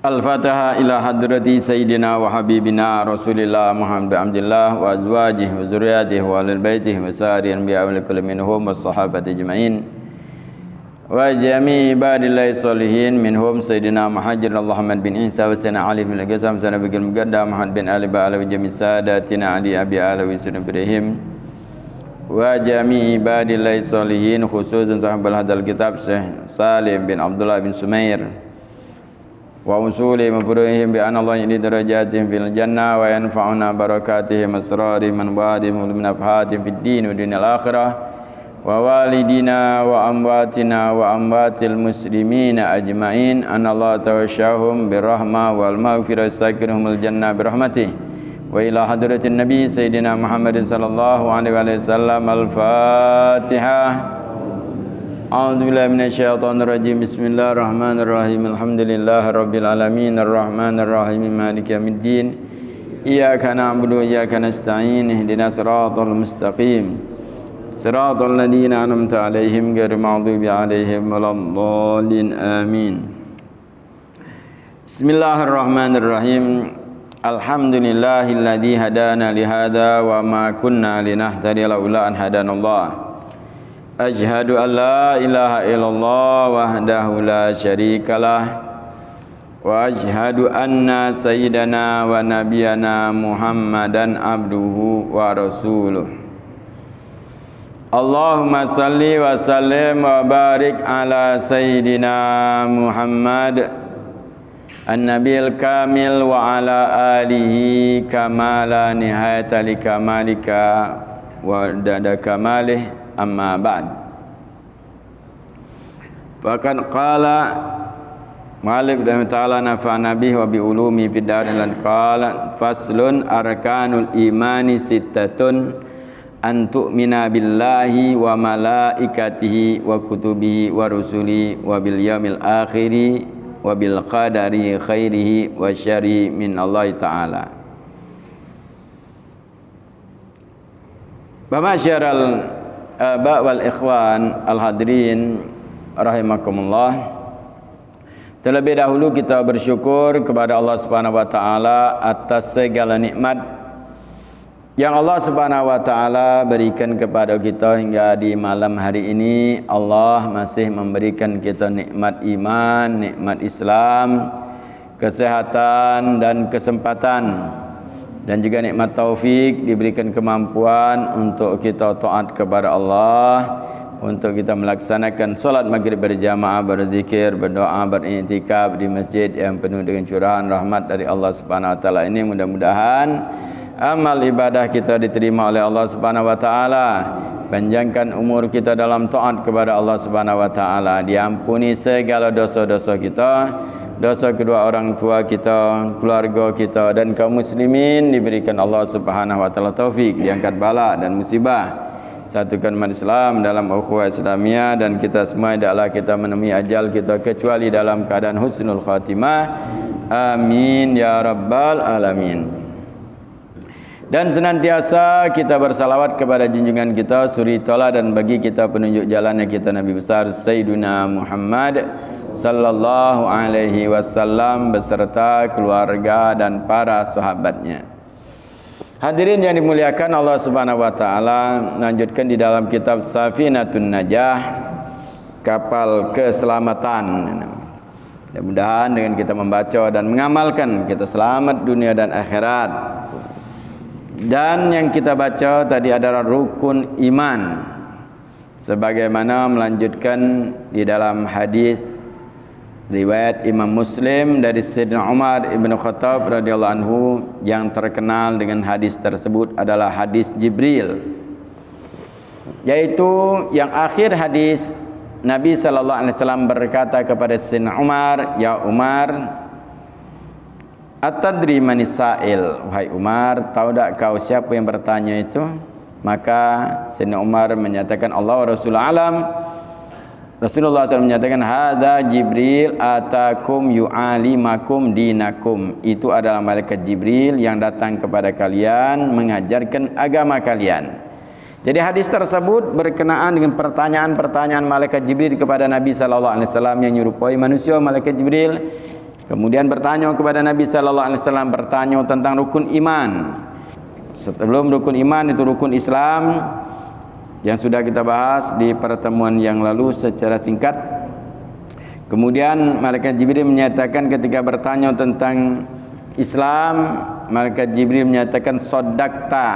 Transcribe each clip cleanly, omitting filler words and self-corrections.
Al-Fatihah ila hadrati Sayyidina wa Habibina Rasulillah Muhammad bin Abdullah wa azwajihi wa zurriyatihi wa alil baitihi wa sa'iri anbiya wa likulli minhum wa sahabati ajma'in wa jami'i ibadillahi salihin minhum Sayyidina Muhajir Muhammad bin Isa wa Sayyidina Ali bin Al-Qasam Sayyidina Bikil Mugadda Muhammad bin Ali Ba'ala wa jami'i sadatina Ali Abi Alawi Sayyidina Ibrahim wa jami'i ibadillahi salihin khususan sahabat hadal kitab Syekh Salim bin Abdullah bin Sumair wa usuli mafruhihim bi anna Allah yadi darajatihim fil jannah wa yanfa'una barakatihim asrarihim man ba'dihim min afhatihim fid din wa dunyal akhirah wa walidina wa amwatina wa amwatil muslimina ajma'in anna Allah tawasyahum birrahmah wal maghfirah sakinahumul jannah birahmatih wa ila hadratin nabi sayyidina Muhammadin sallallahu alaihi wasallam al-Fatihah. A'udzu billahi minasyaitonir rajim. Bismillahirrahmanirrahim. Alhamdulillahirabbil alamin arrahmanir rahim maliki yaumiddin. Iyyaka na'budu wa iyyaka nasta'in. Ihdinas siratal mustaqim. Siratal ladzina an'amta 'alaihim ghairil maghdubi 'alaihim waladdallin. Amin. Bismillahirrahmanirrahim. Alhamdulillahilladzi hadana li hadza wa ma kunna linahtadiya laula an hadanallah. Ashhadu an la ilaha illallah wahdahu la syarikalah wa ashhadu anna sayyidana wa nabiyana Muhammadan abduhu wa rasuluh. Allahumma salli wa sallim wa barik ala sayyidina Muhammad an-nabiyil kamil wa ala alihi kamala nihayata li kamalika wa dada kamalih. Amma ba'd. Faqad qala Malik dan ta'ala nafa'ana bihi wa bi ulumi fid darin lan qala faslun arkanul imani sittatun an tu'mina billahi wa malaikatihi wa kutubihi wa rusuli wa bil yaumil akhiri wa bil qadari khairihi wa syarrihi min Allah ta'ala. Bamasyarul aba wal ikhwan al-hadirin rahimakumullah. Terlebih dahulu kita bersyukur kepada Allah Subhanahu wa taala atas segala nikmat yang Allah Subhanahu wa taala berikan kepada kita hingga di malam hari ini. Allah masih memberikan kita nikmat iman, nikmat Islam, kesehatan dan kesempatan, dan juga nikmat taufik, diberikan kemampuan untuk kita taat kepada Allah, untuk kita melaksanakan solat maghrib berjamaah, berzikir, berdoa, beriktikaf di masjid yang penuh dengan curahan rahmat dari Allah Subhanahu wa taala ini. Mudah-mudahan amal ibadah kita diterima oleh Allah Subhanahu wa taala, panjangkan umur kita dalam taat kepada Allah Subhanahu wa taala, diampuni segala dosa-dosa kita, dosa kedua orang tua kita, keluarga kita dan kaum muslimin, diberikan Allah Subhanahu wa taala taufik, diangkat bala dan musibah, satukan umat Islam dalam ukhuwah Islamiyah, dan kita semua tidaklah kita menemui ajal kita kecuali dalam keadaan husnul khatimah. Amin ya rabbal alamin. Dan senantiasa kita bersalawat kepada junjungan kita suri tola dan bagi kita penunjuk jalannya kita Nabi besar Sayyiduna Muhammad sallallahu alaihi wasallam beserta keluarga dan para sahabatnya. Hadirin yang dimuliakan Allah Subhanahu wa taala, lanjutkan di dalam kitab Safinatun Najah, kapal keselamatan. Mudah-mudahan dengan kita membaca dan mengamalkan kita selamat dunia dan akhirat. Dan yang kita baca tadi adalah rukun iman, sebagaimana melanjutkan di dalam hadis riwayat Imam Muslim dari Sayyidina Umar ibn Khattab radhiyallahu anhu, yang terkenal dengan hadis tersebut adalah hadis Jibril, yaitu yang akhir hadis Nabi sallallahu alaihi wasallam berkata kepada Sayyidina Umar, "Ya Umar, atadri manis sa'il?" Wahai Umar, tahu tak kau siapa yang bertanya itu? Maka Sayyidina Umar menyatakan, Allah wa Rasulullah alam. Rasulullah SAW menyatakan, hadza Jibril atakum yu'alimakum dinakum. Itu adalah malaikat Jibril yang datang kepada kalian mengajarkan agama kalian. Jadi hadis tersebut berkenaan dengan pertanyaan-pertanyaan malaikat Jibril kepada Nabi sallallahu alaihi wasallam yang menyerupai manusia malaikat Jibril. Kemudian bertanya kepada Nabi sallallahu alaihi wasallam, bertanya tentang rukun iman. Sebelum rukun iman itu rukun Islam yang sudah kita bahas di pertemuan yang lalu secara singkat. Kemudian malaikat Jibril menyatakan ketika bertanya tentang Islam, malaikat Jibril menyatakan sodakta,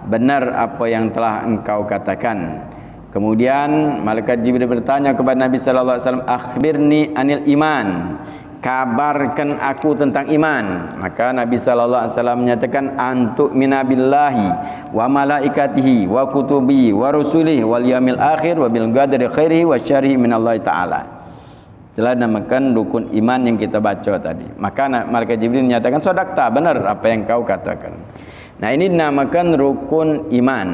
benar apa yang telah engkau katakan. Kemudian malaikat Jibril bertanya kepada Nabi sallallahu alaihi wasallam, akhbirni anil iman, kabarkan aku tentang iman. Maka Nabi sallallahu alaihi wasallam menyatakan, antu minabillahi wa malaikatihi wa kutubihi wa rusulihi wal yaumil akhir wa bil qadri khairihi wa syarrihi minallahi taala. Telah namakan rukun iman yang kita baca tadi. Maka malaikat Jibril menyatakan, sodakta, benar apa yang kau katakan. Nah, ini dinamakan rukun iman.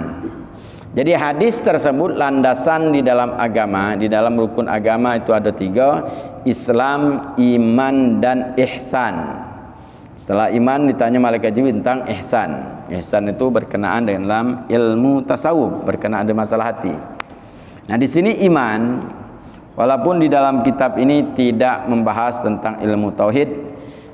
Jadi hadis tersebut landasan di dalam agama. Di dalam rukun agama itu ada 3, Islam, iman, dan ihsan. Setelah iman ditanya malaikat Jibril tentang ihsan. Ihsan itu berkenaan dalam ilmu tasawuf, berkenaan dengan masalah hati. Nah, di sini iman, walaupun di dalam kitab ini tidak membahas tentang ilmu tauhid,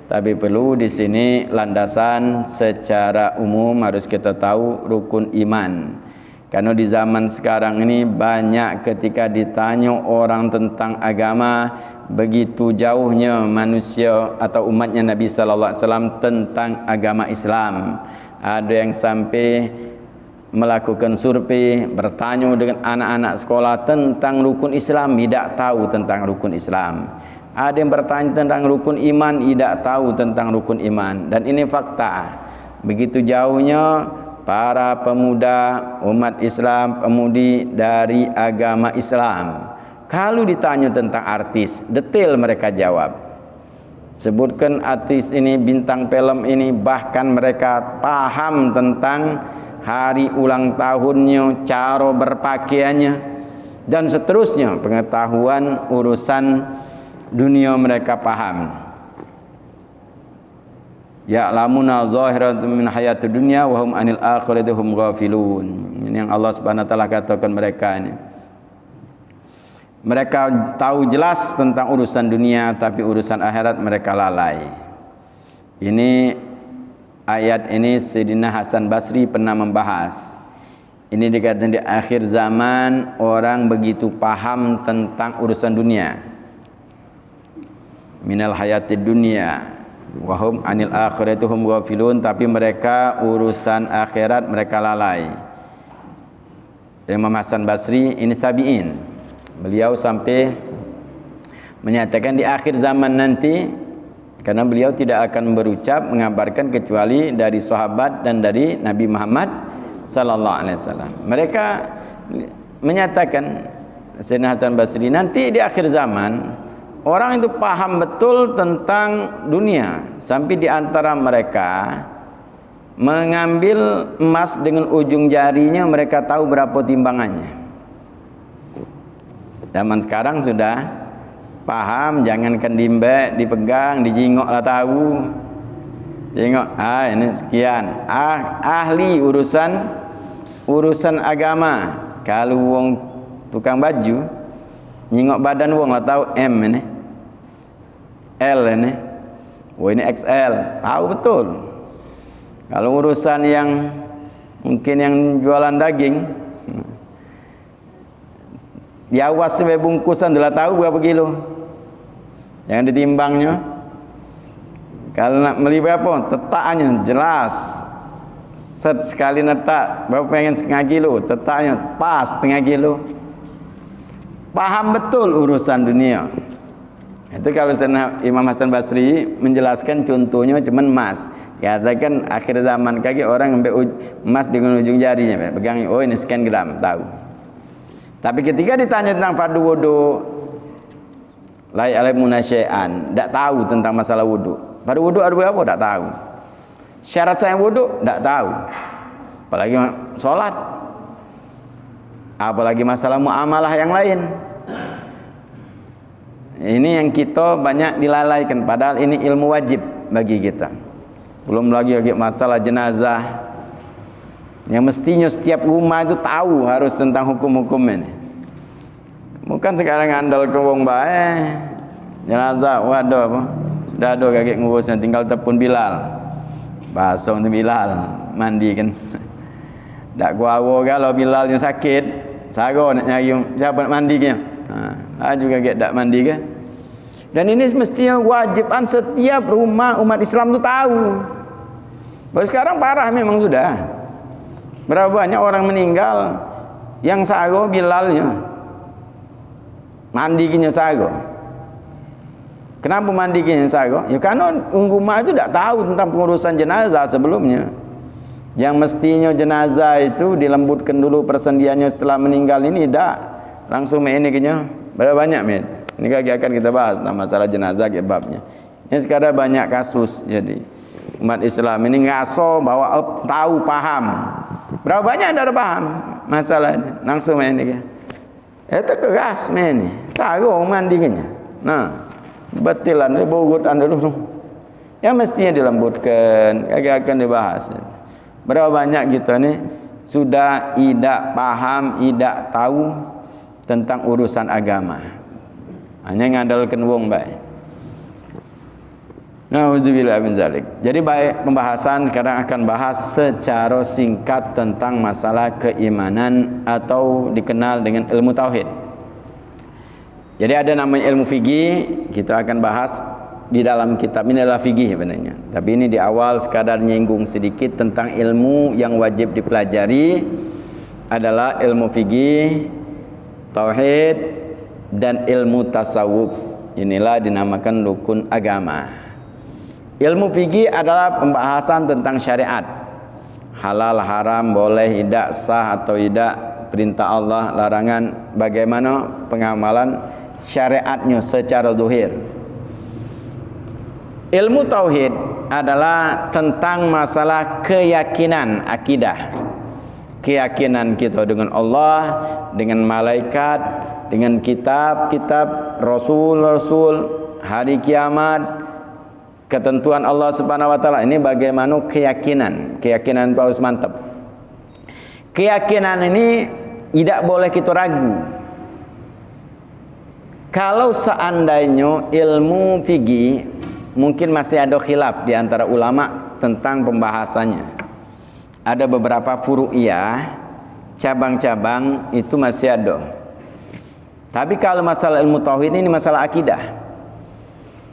tapi perlu di sini landasan secara umum harus kita tahu rukun iman. Karena di zaman sekarang ini banyak ketika ditanya orang tentang agama, begitu jauhnya manusia atau umatnya Nabi sallallahu alaihi wasallam tentang agama Islam. Ada yang sampai melakukan survei, bertanya dengan anak-anak sekolah tentang rukun Islam, tidak tahu tentang rukun Islam. Ada yang bertanya tentang rukun iman, tidak tahu tentang rukun iman. Dan ini fakta. Begitu jauhnya para pemuda umat Islam, pemudi dari agama Islam. Kalau ditanya tentang artis, detail mereka jawab. Sebutkan artis ini, bintang film ini, bahkan mereka paham tentang hari ulang tahunnya, cara berpakaiannya, dan seterusnya. Pengetahuan urusan dunia mereka paham. Ya'lamuna zahiratan min hayatid dunya wa hum anil akhirati hum ghafilun. Ini yang Allah Subhanahu wa taala katakan mereka ini. Mereka tahu jelas tentang urusan dunia, tapi urusan akhirat mereka lalai. Ini ayat ini Sayyidina Hasan Basri pernah membahas. Ini dikatakan di akhir zaman orang begitu paham tentang urusan dunia. Minal hayatid dunya wahum anil akhirati hum ghafilun, tapi mereka urusan akhirat mereka lalai. Imam Hasan Basri ini tabi'in. Beliau sampai menyatakan di akhir zaman nanti, karena beliau tidak akan berucap mengabarkan kecuali dari sahabat dan dari Nabi Muhammad sallallahu alaihi wasallam. Mereka menyatakan, Sayyidina Hasan Basri, nanti di akhir zaman orang itu paham betul tentang dunia, sampai di antara mereka mengambil emas dengan ujung jarinya, mereka tahu berapa timbangannya. Zaman sekarang sudah paham, jangankan dimbek, dipegang, dijingok lah tahu. Jingok, ini sekian. Ahli urusan agama. Kalau wong tukang baju nyingok badan wong lah tahu M ini, L ini, ini XL, tahu betul. Kalau urusan yang mungkin yang jualan daging, diawas sampai bungkusan telah tahu berapa kilo, jangan ditimbangnya. Kalau nak beli berapa, tetaknya jelas. Set sekali netak, berapa pengen setengah kilo, tetaknya pas setengah kilo. Paham betul urusan dunia. Itu kalau Imam Hasan Basri menjelaskan contohnya cuman emas. Katakan akhir zaman kaki orang ambil emas dengan ujung jarinya, pegang, oh ini sekian gram, tahu. Tapi ketika ditanya tentang fardu wudu, la ya'lamuna syai'an, tidak tahu tentang masalah wudu. Fardu wudu ada berapa? Tidak tahu. Syarat sah wudu tidak tahu. Apalagi sholat, apalagi masalah muamalah yang lain. Ini yang kita banyak dilalaikan, padahal ini ilmu wajib bagi kita. Belum lagi masalah jenazah, yang mestinya setiap rumah itu tahu harus tentang hukum-hukum ini. Bukan sekarang andal ke wong bae jenazah, waduh apa Sudah ada kakek ngurusnya, tinggal telepon Bilal. Basuh tu Bilal, mandi kan. Tak kuawa kalau Bilal yang sakit, sara nak nyari siapa nak mandi ke. Juga kakek tak mandi ke. Dan ini mestinya wajiban setiap rumah umat Islam tu tahu. Baru sekarang parah memang sudah. Berapa banyak orang meninggal yang sara Bilalnya. Mandi kinya sara. Kenapa mandi kinya sara? Ya karena umat itu tak tahu tentang pengurusan jenazah sebelumnya. Yang mestinya jenazah itu dilembutkan dulu persendiannya setelah meninggal ini tak. Langsung ini kinya. Berapa banyak met? Ini akan kita bahas tentang masalah jenazah ke babnya. Ini sekarang banyak kasus jadi umat Islam ini ngaso bahwa tahu paham. Berapa banyak ada paham masalah itu. Langsung ini. Itu keras ini. Sara mandi kinya. Nah, betilan dibugut dulu yang mestinya dilembutkan akan dibahas. Berapa banyak kita ni sudah tidak paham, tidak tahu tentang urusan agama, hanya ngandalkan wong baik. Nauzubillah min zalik. Jadi baik pembahasan sekarang akan bahas secara singkat tentang masalah keimanan atau dikenal dengan ilmu tauhid. Jadi ada namanya ilmu fikih, kita akan bahas di dalam kitab ini adalah fikih sebenarnya. Tapi ini di awal sekadar nyinggung sedikit tentang ilmu yang wajib dipelajari adalah ilmu fikih, tauhid dan ilmu tasawuf. Inilah dinamakan rukun agama. Ilmu fikih adalah pembahasan tentang syariat. Halal, haram, boleh, tidak, sah atau tidak, perintah Allah, larangan, bagaimana pengamalan syariatnya secara zahir. Ilmu tauhid adalah tentang masalah keyakinan akidah. Keyakinan kita dengan Allah, dengan malaikat, dengan kitab-kitab, rasul-rasul, hari kiamat, ketentuan Allah Subhanahu wa taala. Ini bagaimana keyakinan. Keyakinan itu harus mantap. Keyakinan ini tidak boleh kita ragu. Kalau seandainya ilmu fikih mungkin masih ada khilaf di antara ulama tentang pembahasannya. Ada beberapa furu'iyah, cabang-cabang itu masih ada. Tapi kalau masalah ilmu tauhid ini masalah akidah.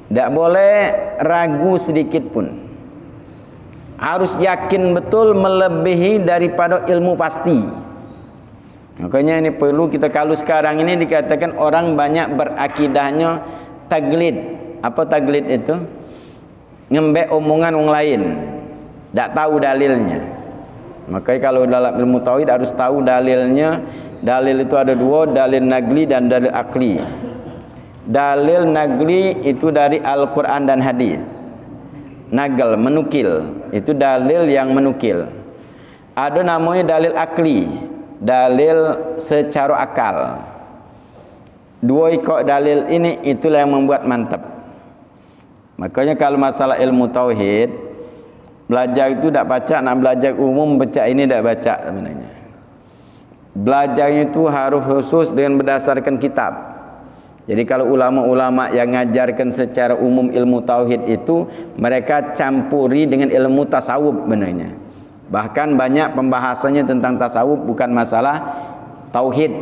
Tidak boleh ragu sedikit pun. Harus yakin betul melebihi daripada ilmu pasti. Makanya ini perlu kita, kalau sekarang ini dikatakan orang banyak berakidahnya taglid. Apa taglid itu? Ngembek omongan orang lain, tak tahu dalilnya. Makanya kalau dalam ilmu tauhid harus tahu dalilnya. Dalil itu ada dua, dalil nagli dan dalil akli. Dalil nagli itu dari Al-Quran dan hadis. Nagal, menukil, itu dalil yang menukil. Ada namanya dalil akli, dalil secara akal. Dua ikut dalil ini itulah yang membuat mantap. Makanya kalau masalah ilmu tauhid, belajar itu tak baca, nak belajar umum baca ini tak baca sebenarnya. Belajar itu harus khusus dengan berdasarkan kitab. Jadi kalau ulama-ulama yang ngajarkan secara umum ilmu tauhid itu, mereka campuri dengan ilmu tasawuf sebenarnya. Bahkan banyak pembahasannya tentang tasawuf, bukan masalah tauhid.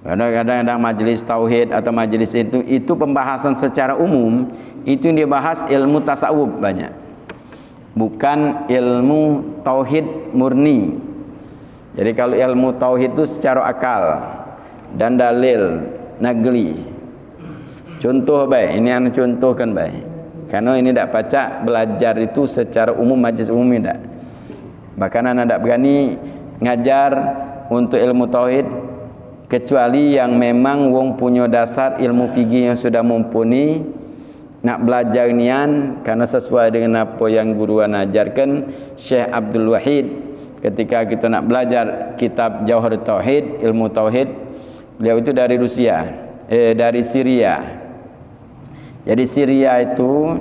Kadang-kadang majelis tauhid atau majelis itu pembahasan secara umum, itu yang dibahas ilmu tasawuf banyak, bukan ilmu tauhid murni. Jadi kalau ilmu tauhid itu secara akal dan dalil nagli. Contoh baik, ini anu contohkan baik. Karena ini tak baca belajar itu secara umum, majlis umum tidak. Bahkan anak tak berani ngajar untuk ilmu tauhid kecuali yang memang wong punya dasar ilmu fikih yang sudah mumpuni. Nak belajar nian karena sesuai dengan apa yang guru ajarkan Syekh Abdul Wahid ketika kita nak belajar kitab Jauhar Tauhid, ilmu tauhid. Beliau itu dari Rusia, dari Syria. Jadi Syria itu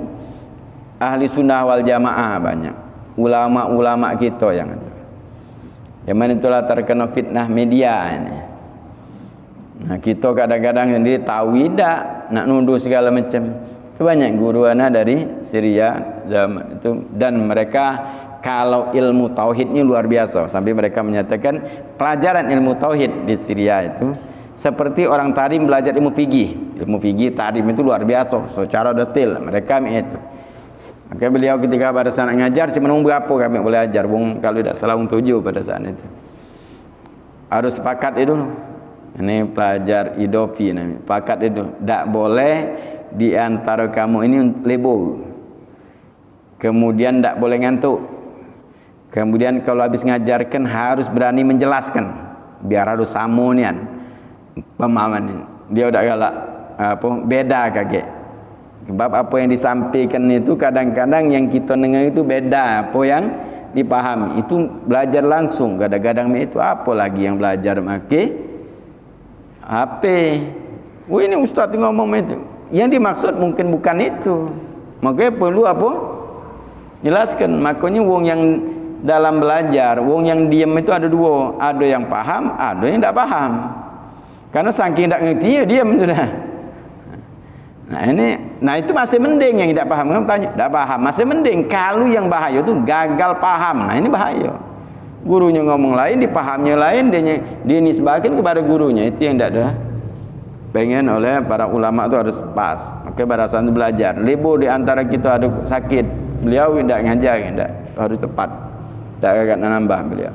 ahli sunnah wal jamaah banyak. Ulama-ulama kita yang ada. Yang mana itulah terkena fitnah media ini. Nah kita kadang-kadang sendiri tahu tidak nak nuduh segala macam. Itu banyak guru anak dari Syria zaman itu, dan mereka kalau ilmu tauhidnya luar biasa sampai mereka menyatakan pelajaran ilmu tauhid di Syria itu seperti orang tarim belajar ilmu fikih. Ilmu fikih tarim itu luar biasa secara detail mereka itu. Maka beliau ketika pada saat ngajar cuma nunggu berapa kami boleh ajar kalau tidak salah 7 pada saat itu. Harus sepakat itu. Ini pelajar idopi namanya. Sepakat itu tidak boleh di antara kamu ini lebo. Kemudian tidak boleh ngantuk. Kemudian kalau habis ngajarkan harus berani menjelaskan biar harus samunian pemahaman. Dia udah galak beda kaget. Sebab apa yang disampaikan itu kadang-kadang yang kita dengar itu beda apa yang dipahami. Itu belajar langsung kadang-kadang itu apa lagi yang belajar make HP. Ini ustaz ngomong itu. Yang dimaksud mungkin bukan itu. Makanya perlu apa? Jelaskan. Makanya wong yang dalam belajar, wong yang diam itu ada dua, ada yang paham, ada yang tidak paham. Karena saking tidak ngerti ya diam sudah. Nah itu masih mending yang tidak paham. Kamu tanya, tidak paham, masih mending. Kalau yang bahaya itu gagal paham. Nah ini bahaya. Gurunya ngomong lain, dipahamnya lain, dia nisbahkan kepada gurunya. Itu yang tidak ada. Pengen oleh para ulama itu harus pas. Oke, pada saat itu belajar. Lebo di antara kita ada sakit, beliau tidak ngajar, tidak harus tepat. Tak agak nambah beliau.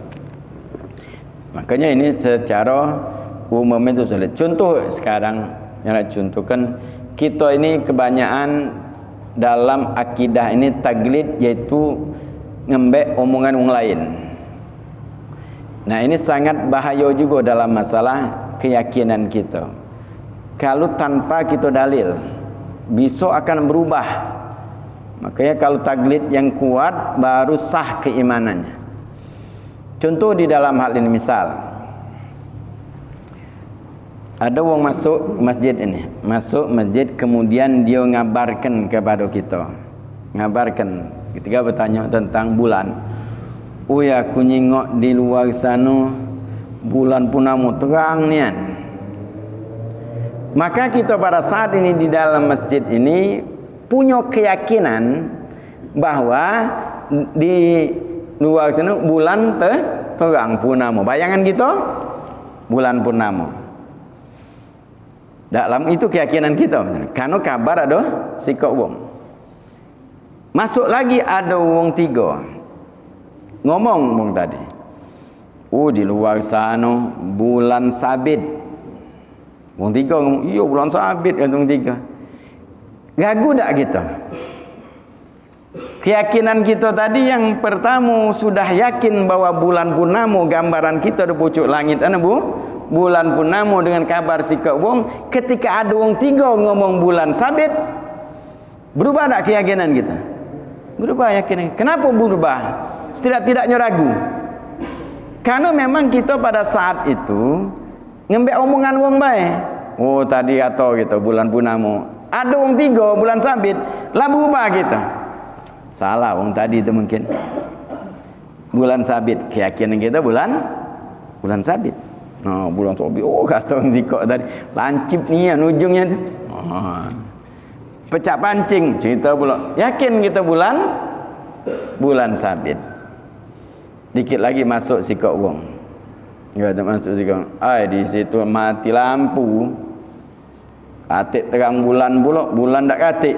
Makanya ini secara umum itu sulit. Contoh sekarang yang nak contohkan, kita ini kebanyakan dalam akidah ini taglid, yaitu ngembek omongan orang lain. Nah ini sangat bahaya juga dalam masalah keyakinan kita. Kalau tanpa kita dalil, besok akan berubah. Makanya kalau taglid yang kuat baru sah keimanannya. Contoh di dalam hal ini, misal ada orang masuk masjid ini, masuk masjid kemudian dia ngabarkan kepada kita, ngabarkan ketika bertanya tentang bulan. Oh ya, aku nyengok di luar sana bulan purnama terang nian. Maka kita pada saat ini di dalam masjid ini punya keyakinan bahwa di luar sana bulan terang purnama. Bayangan kita bulan purnama. Dalam itu keyakinan kita. Karena kabar ada sikap wong. Masuk lagi ada wong 3. Ngomong wong tadi. Oh di luar sana bulan sabit. Wong 3 ngomong, iya bulan sabit kan wong 3. Ragu tak kita? Keyakinan kita tadi yang pertama sudah yakin bahwa bulan purnama gambaran kita di pucuk langit bulan purnama dengan kabar sikap wong. Ketika ada wong 3 ngomong bulan sabit, berubah tak keyakinan kita? Berubah yakinan. Kenapa berubah? Setidak-tidaknya ragu. Karena memang kita pada saat itu ngembek omongan wong bae. Oh tadi atau gitu bulan purnama. Ada wong 3 bulan sabit, lah berubah kita. Salah wong tadi itu mungkin. Bulan sabit, keyakinan kita bulan sabit. Nah, bulan sabit. Oh kata orang zikok tadi, lancip nian ujungnya tu. Pecah pancing cerita pula. Yakin kita bulan sabit. Dikit lagi masuk sikok wong. Enggak ada masuk sikok. Di situ mati lampu. Katik terang bulan pula, bulan tak katik.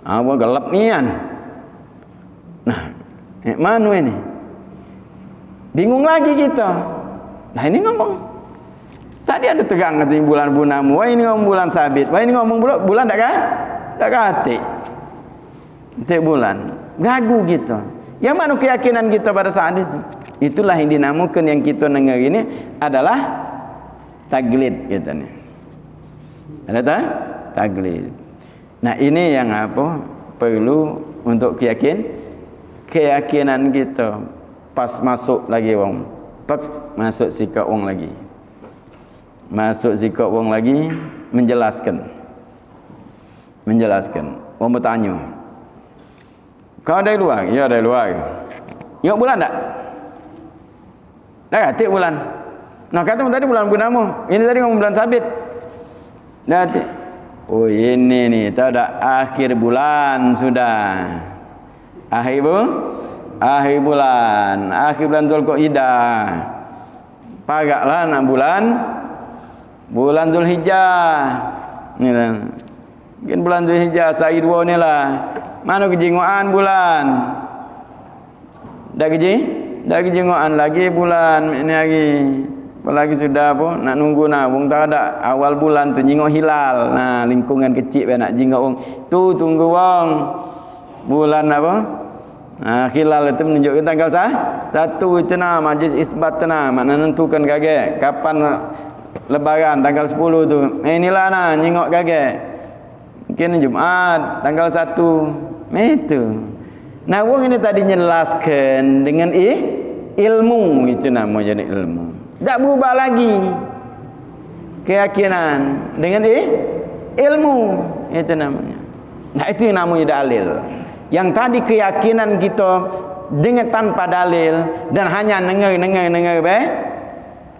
Apa gelap nian. Nah, mana ini? Bingung lagi kita. Nah ini ngomong. Tadi ada terang katanya bulan purnama. Wah ini ngomong bulan sabit. Wah ini ngomong bulan tak katik. Tiap bulan. Gagu kita. Yang mana keyakinan kita pada saat itu? Itulah yang dinamakan yang kita dengar ini adalah taglid gitu nih. Ada tak? Taglid. Nah ini yang apa? Perlu untuk keyakinan kita. Pas masuk lagi wong, masuk sikap wong lagi. Masuk sikap wong lagi menjelaskan. Wong bertanya. Kau dari luar? Ya dari luar. Tengok bulan tak? Dah katik bulan. Nah kata tadi bulan purnama. Ini tadi ngomong bulan sabit. Dah katik. Oh ini nih, tahu dah akhir bulan sudah. Akhir bulan Dzulqa'dah. Pagaklah nak bulan Dzulhijjah. Ni lah. Mungkin bulan Dzulhijjah sehari dua ni lah. Mana kejinguan bulan? Dah kejinguan lagi bulan ini lagi. Apalagi sudah apa nak nunggu nak wong tak ada awal bulan tu jingok hilal. Nah, lingkungan kecil nak jingok wong. Tu tunggu wong. Bulan apa? Hilal itu menunjukkan tanggal satu itu nah majlis isbat nah makna nentukan kage kapan lebaran tanggal 10 tu. Inilah nah jingok kage. Mungkin Jumaat tanggal 1 itu. Nah, wong ini tadi jelaskan dengan ilmu itu nama jadi ilmu. Tak berubah lagi keyakinan dengan ilmu itu namanya. Nah itu yang namanya dalil. Yang tadi keyakinan kita dengan tanpa dalil dan hanya nengar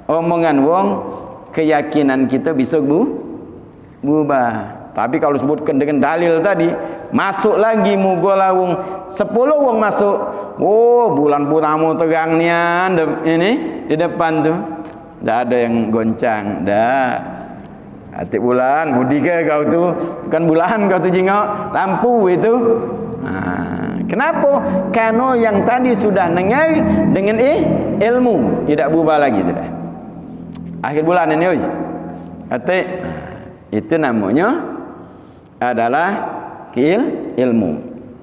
omongan wong, keyakinan kita bisa berubah. Tapi kalau sebutkan dengan dalil tadi, masuk lagi mugola wong 10 wong masuk. Oh, bulan purnama terang nian ini di depan tu. Tak ada yang goncang, dah. Hati bulan, budi ke kau tu? Bukan bulan kau tu jingok, lampu itu. Kenapa? Karena yang tadi sudah dengar dengan ilmu, tidak berubah lagi sudah. Akhir bulan ini, oi. Hati itu namanya adalah ilmu.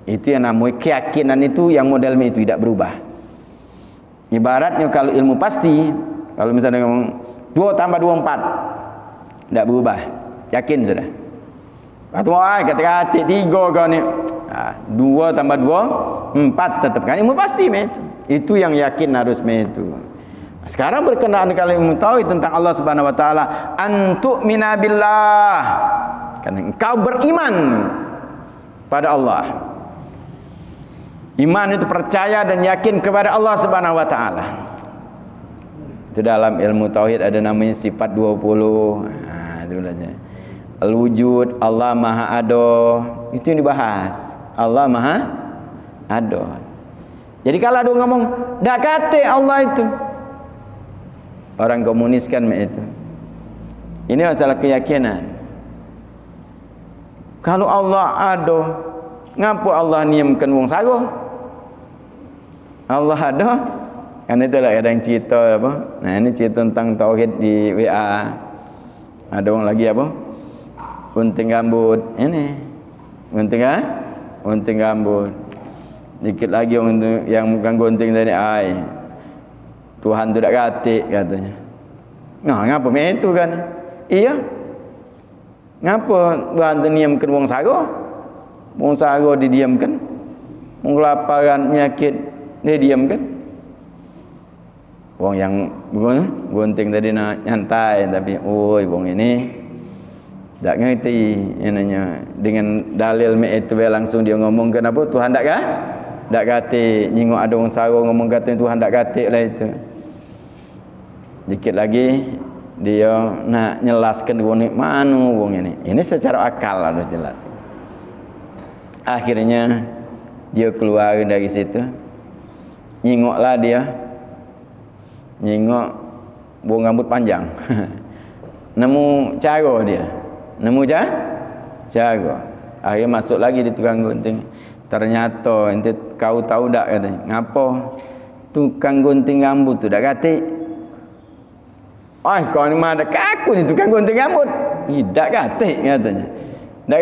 Itu yang namanya keyakinan itu yang modelnya itu tidak berubah. Ibaratnya kalau ilmu pasti, kalau misalnya ngomong 2 tambah 2 4 tidak berubah, yakin sudah. Waktu kata-kata 3 kau ni 2 tambah 2 4 tetap kan ilmu pasti itu yang yakin harus itu. Sekarang berkenaan kalau ilmu tahu tentang Allah Subhanahu wa taala, antu'mina billah, karena engkau beriman pada Allah. Iman itu percaya dan yakin kepada Allah Subhanahu wa taala. Itu dalam ilmu tauhid ada namanya sifat 20. Itu aja. Al-wujud, Allah Maha Ado, itu yang dibahas. Allah Maha Ado. Jadi kalau ada ngomong dak kate Allah itu, orang komunis kan itu. Ini masalah keyakinan. Kalau Allah Ado, ngapa Allah niamkan wong sago? Allah Ado. Kan itulah ada yang cerita apa? Nah, ini cerita tentang tauhid di WA. Ada orang lagi apa? Gunting rambut. Ini. Gunting rambut. Dikit lagi orang yang bukan gunting tadi ai. Tuhan tu dak katik katanya. Nah, ngapa macam itu kan? Iya. Ngapa Tuhan tu niamkan wong sago? Wong sago didiamkan. Wong kelaparan nyakit dia diamkan. Wong yang gunting tadi nak nyantai tapi oi wong ini tak ngerti namanya dengan dalil itu langsung dia ngomong kenapa Tuhan tak kata nyingok ada orang sarung ngomong kata Tuhan tak kata lah itu. Dikit lagi dia nak nyelaskan wong ni mana wong ini. Ini secara akal harus jelas. Akhirnya dia keluar dari situ. Nyingoklah dia. Nyingok buang rambut panjang. Nemu cara dia. Nemu cara. Akhirnya masuk lagi di tukang gunting. Ternyata ente kau tahu tak katanya. Ngapa tukang gunting rambut tu dak katik? Kau ni mana kaku ni tukang gunting rambut. Tidak katik katanya. Dak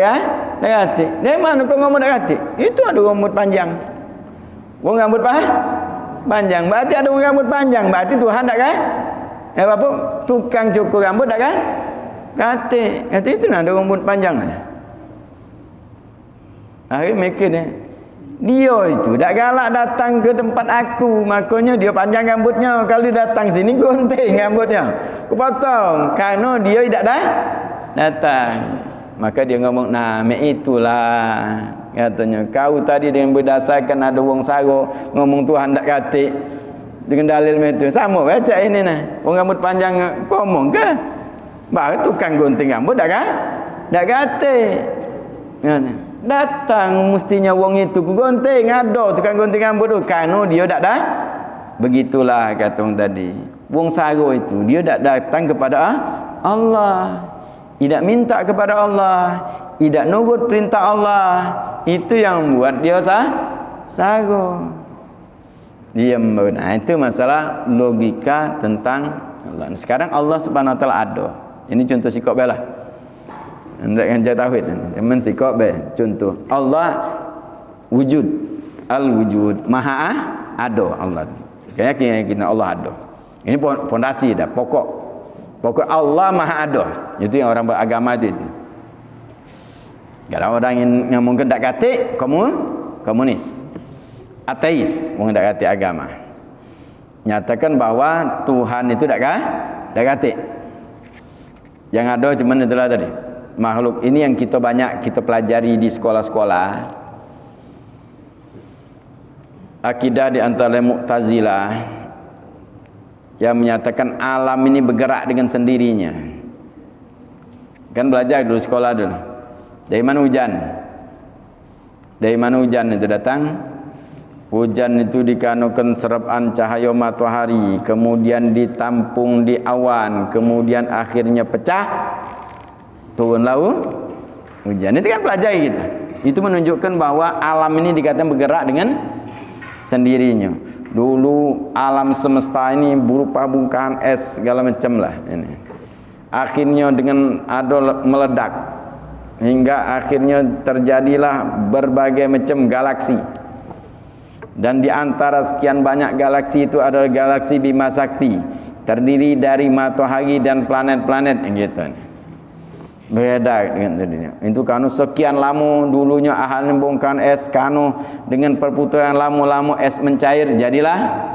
katik. Dari mana kau ngomong dak katik? Itu ada rambut panjang. Buang rambut panjang, berarti ada orang rambut panjang, berarti Tuhan tak kan? Apa tukang cukur rambut tak kan? Kata itu nak ada rambut panjang. Akhirnya mikir dia itu tak galak datang ke tempat aku, makanya dia panjang rambutnya. Kalau dia datang sini gunting rambutnya, aku potong, karena dia tidak datang. Maka dia ngomong, nah itulah katanya kau tadi dengan berdasarkan ada wong sago ngomong Tuhan tak katik dengan dalil itu sama baca ini nah wong rambut panjang ngomong ke baru tukang gunting rambut tak dak kata. Datang mestinya wong itu ku gunting ada tukang gunting rambut tu kanu dia dak dah. Begitulah kata orang tadi. Wong saro itu dia dak datang kepada Allah. Tidak minta kepada Allah, tidak nurut perintah Allah. Itu yang buat dia saro. Dia benar. Itu masalah logika tentang Allah. Sekarang Allah Subhanahu Wa Taala ada. Ini contoh sikap belah. Hendak ngajar tauhid ni. Teman sikap be. Contoh Allah wujud, al-wujud, maha ada Allah. Kayak kita Allah ada. Ini pondasi dah, pokok. Pokok Allah maha ada. Itu yang orang beragama itu. Kalau orang yang mungkin tak kata komunis, ateis, mungkin tak kata agama. Nyatakan bahawa Tuhan itu tak kata. Yang ada cuma itulah tadi. Makhluk ini yang kita banyak kita pelajari di sekolah-sekolah. Akidah di antara Mu'tazilah yang menyatakan alam ini bergerak dengan sendirinya. Kan belajar dulu sekolah dulu. Dari mana hujan? Dari mana hujan itu datang? Hujan itu dikanukan serapan cahaya matahari, kemudian ditampung di awan, kemudian akhirnya pecah, turun laut hujan. Itu kan pelajari kita. Itu menunjukkan bahwa alam ini dikatakan bergerak dengan sendirinya. Dulu alam semesta ini berupa bongkahan es segala macam lah ini. Akhirnya dengan ada meledak hingga akhirnya terjadilah berbagai macam galaksi. Dan di antara sekian banyak galaksi itu adalah galaksi Bima Sakti, terdiri dari matahari dan planet-planet yang gitu. Berbeda dengan dunia. Itu kanu sekian lama dulunya ahal bongkahan es, kanu dengan perputaran lama-lama es mencair jadilah.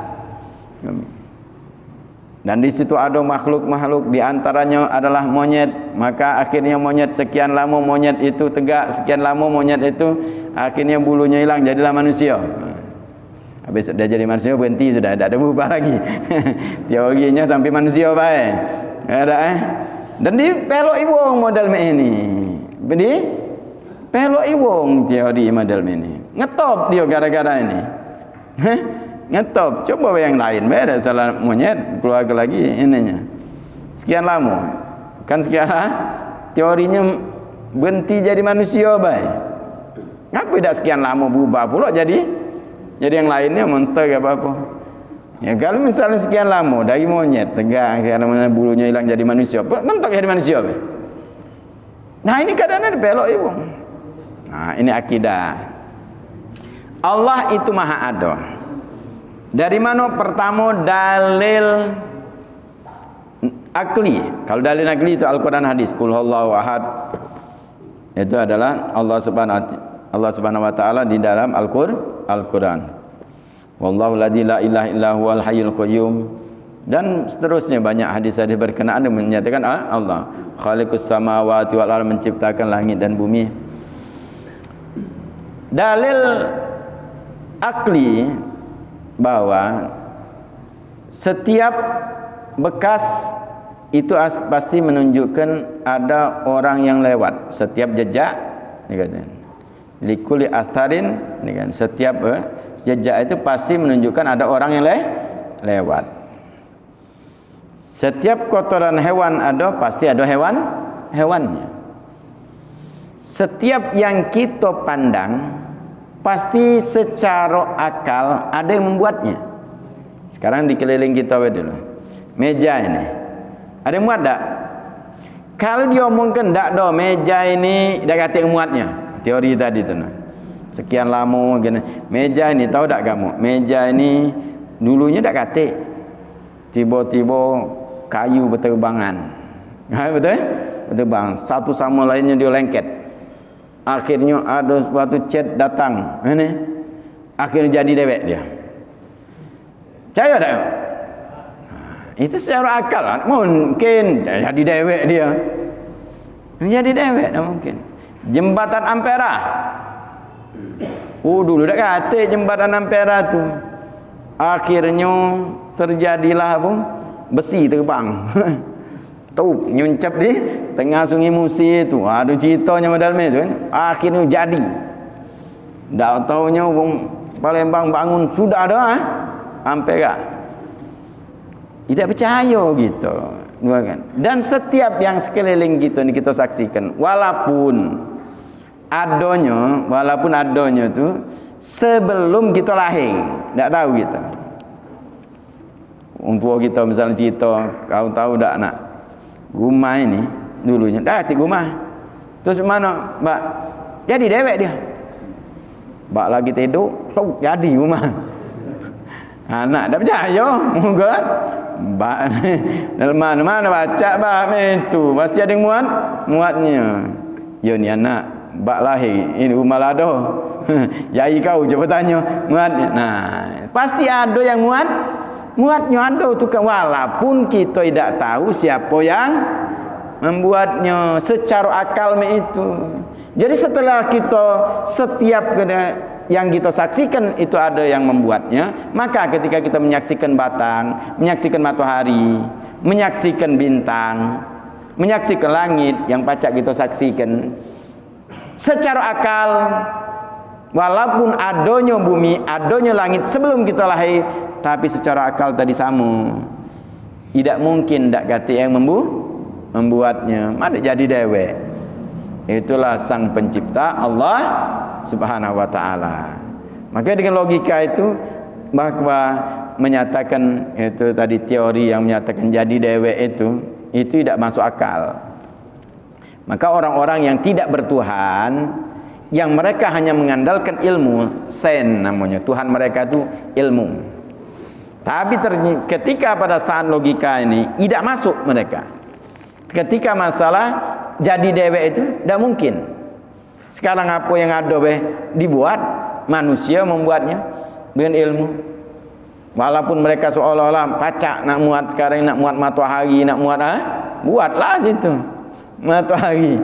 Dan di situ ada makhluk-makhluk, di antaranya adalah monyet. Maka akhirnya monyet sekian lama monyet itu tegak, sekian lama monyet itu akhirnya bulunya hilang jadilah manusia. Habis dia jadi manusia berhenti sudah, tak ada berubah lagi. Teorinya sampai manusia baik. Ada Dan di pelok iwong model ini. Jadi pelok iwong teori model ini. Ngetop dia gara-gara ini. Ngetop. Coba yang lain, ada salah monyet keluarga lagi ininya. Sekian lama. Kan sekarang teorinya berhenti jadi manusia baik. Ngapa tidak sekian lama berubah pula jadi yang lainnya monster ke apa-apa. Ya kalau misalnya sekian lama dari monyet tegak karena bulunya hilang jadi manusia, mentok jadi manusia. Nah ini kadang-kadang belok ibu. Nah ini akidah. Allah itu maha ada. Dari mana? Pertama dalil akli. Kalau dalil akli itu Al-Quran hadis. Qul huwallahu ahad. Itu adalah Allah Subhanahu wa taala di dalam Al-Quran. Wallahu la ilaha illa huwal hayyul qayyum. Dan seterusnya banyak hadis-hadis berkenaan yang menyatakan Allah khaliqus samawati wal ardh, menciptakan langit dan bumi. Dalil akli bahwa setiap bekas itu pasti menunjukkan ada orang yang lewat. Setiap jejak ni kata likuli atharin ni kan, setiap jejak itu pasti menunjukkan ada orang yang lewat. Setiap kotoran hewan ada, pasti ada hewannya. Setiap yang kita pandang pasti secara akal ada yang membuatnya. Sekarang di keliling kita dulu. Meja ini ada yang muat tak? Kalau dia omongkan tak ada meja ini, dah kata yang muatnya. Teori tadi tu nah. Sekian lama gini. Meja ini tahu tak kamu? Meja ini dulunya tak kata. Tiba-tiba kayu berterbangan. Betul? Berterbang. Satu sama lainnya dia lengket. Akhirnya ada suatu cat datang. Ini. Akhirnya jadi dewek dia. Percaya tak? Itu secara akal. Mungkin jadi dewek dia. Jadi dewek tak mungkin. Jembatan Ampera. Dulu dah kata jembatan Ampera tu. Akhirnya terjadilah apa? Besi terbang. tu nyuncap di tengah Sungai Musi itu. Ada ceritanya modal tu kan. Akhirnya jadi. Dak taunya wong Palembang bangun sudah ada sampai kah? Tidak percaya gitu. Kan? Dan setiap yang sekeliling kita ni kita saksikan, walaupun adanya tu sebelum kita lahir, tak tahu kita. Tua kita misalnya cerita, kau tahu tak nak rumah ini dulunya dah hati rumah. Terus mana, Mbak? Jadi dewek dia. Mbak lagi tidur, tuh jadi rumah. Anak dah percaya, moga. Mbak dalam mana baca bab itu, pasti ada muatnya. Yo ni anak, Mbak lahir, ini rumah lado. Yai kau coba tanya muatnya. Nah, pasti ada yang muatnya ada tu kan, walaupun kita tidak tahu siapa yang membuatnya secara akal itu. Jadi setelah kita setiap yang kita saksikan itu ada yang membuatnya, maka ketika kita menyaksikan batang, menyaksikan matahari, menyaksikan bintang, menyaksikan langit yang pacak kita saksikan secara akal, walaupun adanya bumi, adanya langit sebelum kita lahir, tapi secara akal tadi sama. Tidak mungkin dak kata yang membuatnya. Mana jadi dewek. Itulah sang pencipta Allah Subhanahu wa taala. Maka dengan logika itu bahwa menyatakan itu tadi teori yang menyatakan jadi dewek itu tidak masuk akal. Maka orang-orang yang tidak bertuhan, yang mereka hanya mengandalkan ilmu, sen namanya, Tuhan mereka itu ilmu. Tapi ketika pada saat logika ini tidak masuk mereka. Ketika masalah jadi dewek itu tidak mungkin. Sekarang apa yang ada dibuat, manusia membuatnya dengan ilmu. Walaupun mereka seolah-olah pacak nak muat sekarang, nak muat matahari, nak muat buatlah situ matahari.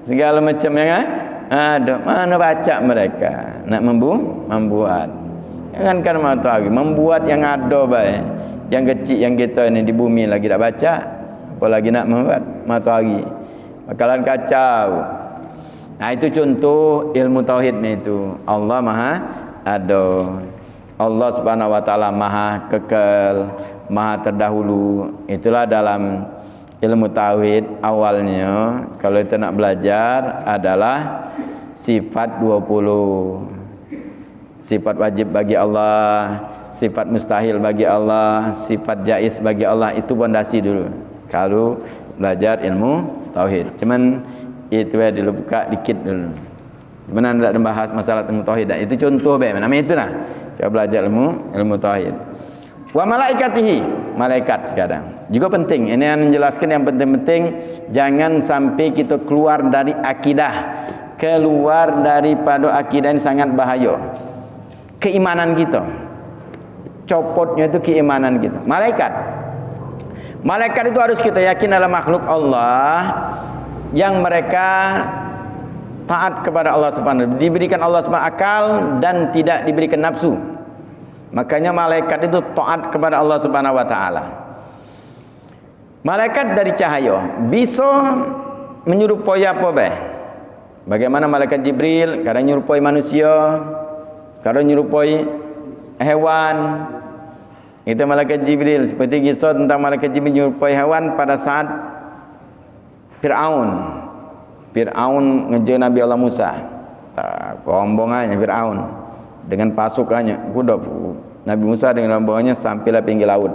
Segala macam yang ada, mana pacak mereka nak membuat. Jangankan matahari, membuat yang ada yang kecil yang kita ni di bumi lagi tak baca, apalagi nak membuat matahari. Bakalan kacau. Nah itu contoh ilmu tauhid itu. Allah Maha ada. Allah Subhanahu wa taala Maha kekal, Maha terdahulu. Itulah dalam ilmu tauhid awalnya kalau kita nak belajar adalah sifat 20. Sifat wajib bagi Allah, sifat mustahil bagi Allah, sifat jaiz bagi Allah, itu pondasi dulu. Kalau belajar ilmu tauhid. Cuman itu dibuka dikit dulu. Cuman anda membahas masalah ilmu tauhid. Itu contoh namanya itu nah. Coba belajar ilmu tauhid. Wa malaikatihi, malaikat sekarang. Juga penting. Ini yang menjelaskan yang penting-penting, jangan sampai kita keluar dari akidah. Keluar daripada akidah ini sangat bahaya. Keimanan kita. Copotnya itu keimanan kita. Malaikat itu harus kita yakin adalah makhluk Allah yang mereka taat kepada Allah Subhanahu wa taala, diberikan Allah Subhanahu akal dan tidak diberikan nafsu. Makanya malaikat itu taat kepada Allah Subhanahu wa taala. Malaikat dari cahaya bisa menyerupai apa bagaimana malaikat Jibril kadang menyerupai manusia, kadang menyerupai hewan. Itu malaikat Jibril, seperti kisah tentang malaikat Jibril menyerupai hewan pada saat Fir'aun ngejar Nabi Allah Musa. Rombongannya Fir'aun dengan pasukannya, kuda Nabi Musa dengan rombongannya sampailah pinggir laut.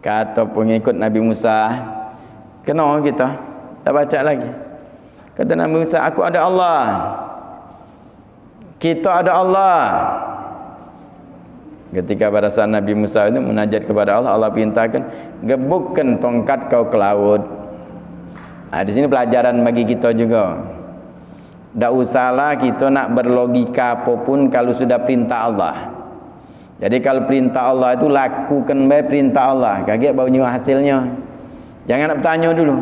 Kata pengikut Nabi Musa, kenapa kita tak baca lagi? Kata Nabi Musa, aku ada Allah, kita ada Allah. Ketika pada saat Nabi Musa itu munajat kepada Allah, Allah perintahkan, gebukkan tongkat kau ke laut. Di sini pelajaran bagi kita juga. Tak usahlah kita nak berlogika apapun kalau sudah perintah Allah. Jadi kalau perintah Allah itu lakukan perintah Allah. Kaget baunya hasilnya. Jangan nak bertanya dulu.